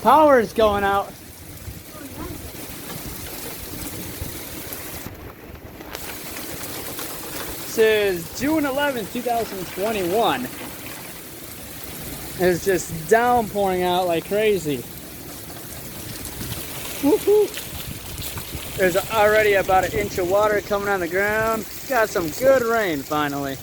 Power is going out. This is June 11th, 2021. It's just downpouring out like crazy. Woohoo! There's already about an inch of water coming on the ground. Got some good rain finally.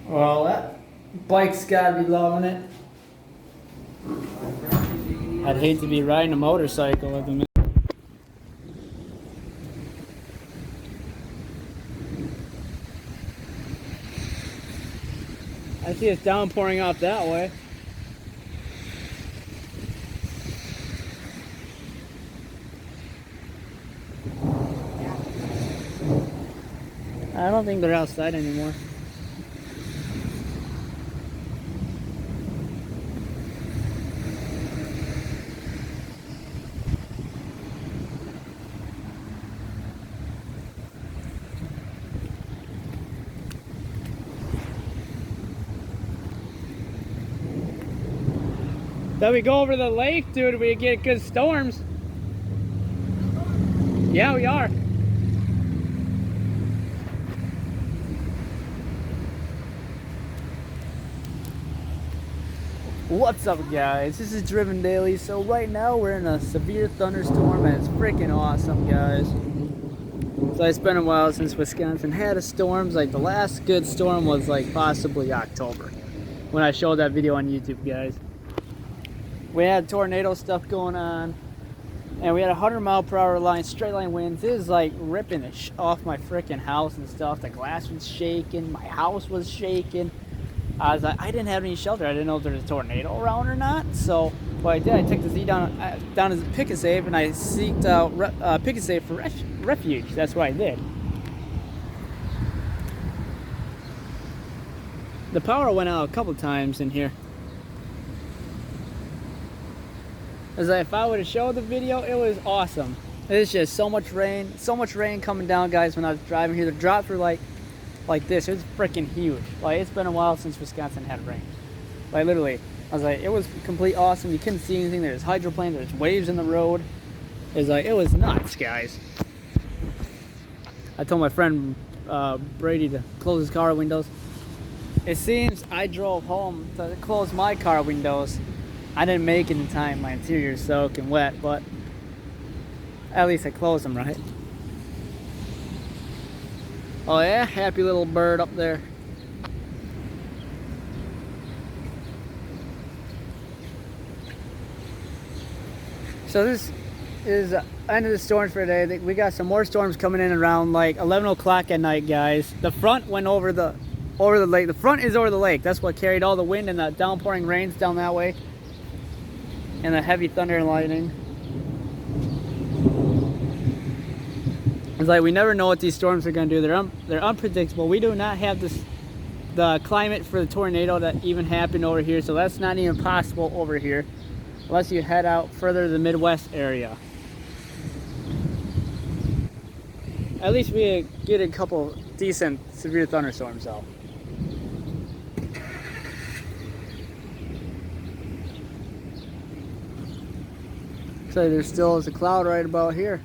Well, that bike's gotta be loving it. I'd hate to be riding a motorcycle with them. I see it's downpouring out that way. I don't think they're outside anymore. Then we go over to the lake, dude, we get good storms. Yeah, we are. What's up, guys? This is Driven Daily. So right now we're in a severe thunderstorm and it's freaking awesome, guys. So it's been a while since Wisconsin had a storm. Like the last good storm was like possibly October when I showed that video on YouTube, guys. We had tornado stuff going on, and we had 100-mile-per-hour line, straight line winds. It was like ripping the off my freaking house and stuff. The glass was shaking, my house was shaking. I was like, I didn't have any shelter. I didn't know if there was a tornado around or not. So what I did, I took the Z down to Pick a Save, and I seeked out Pick a Save for refuge. That's what I did. The power went out a couple times in here. As if I would have showed the video, it was awesome. It's just so much rain coming down, guys. When I was driving here, the drops were like this. It was freaking huge. Like, it's been a while since Wisconsin had rain. Like, literally, I was like, it was complete awesome. You couldn't see anything. There's hydroplanes, there's waves in the road. It was nuts, guys. I told my friend Brady to close his car windows. It seems I drove home to close my car windows. I didn't make it in time. My interior's soaking wet, but at least I closed them right. Oh yeah, happy little bird up there. So this is the end of the storms for today. We got some more storms coming in around like 11 o'clock at night, guys. The front went over the lake. The front is over the lake. That's what carried all the wind and the downpouring rains down that way. And the heavy thunder and lightning. It's like we never know what these storms are going to do. They're unpredictable. We do not have the climate for the tornado that even happened over here, so that's not even possible over here unless you head out further to the Midwest area. At least we get a couple decent severe thunderstorms though. So there still is a cloud right about here.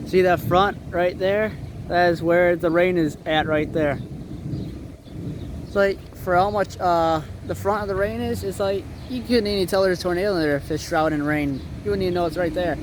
See that front right there? That is where the rain is at right there. It's like for how much the front of the rain is, it's like you couldn't even tell there's a tornado in there if it's shrouded in rain. You wouldn't even know it's right there.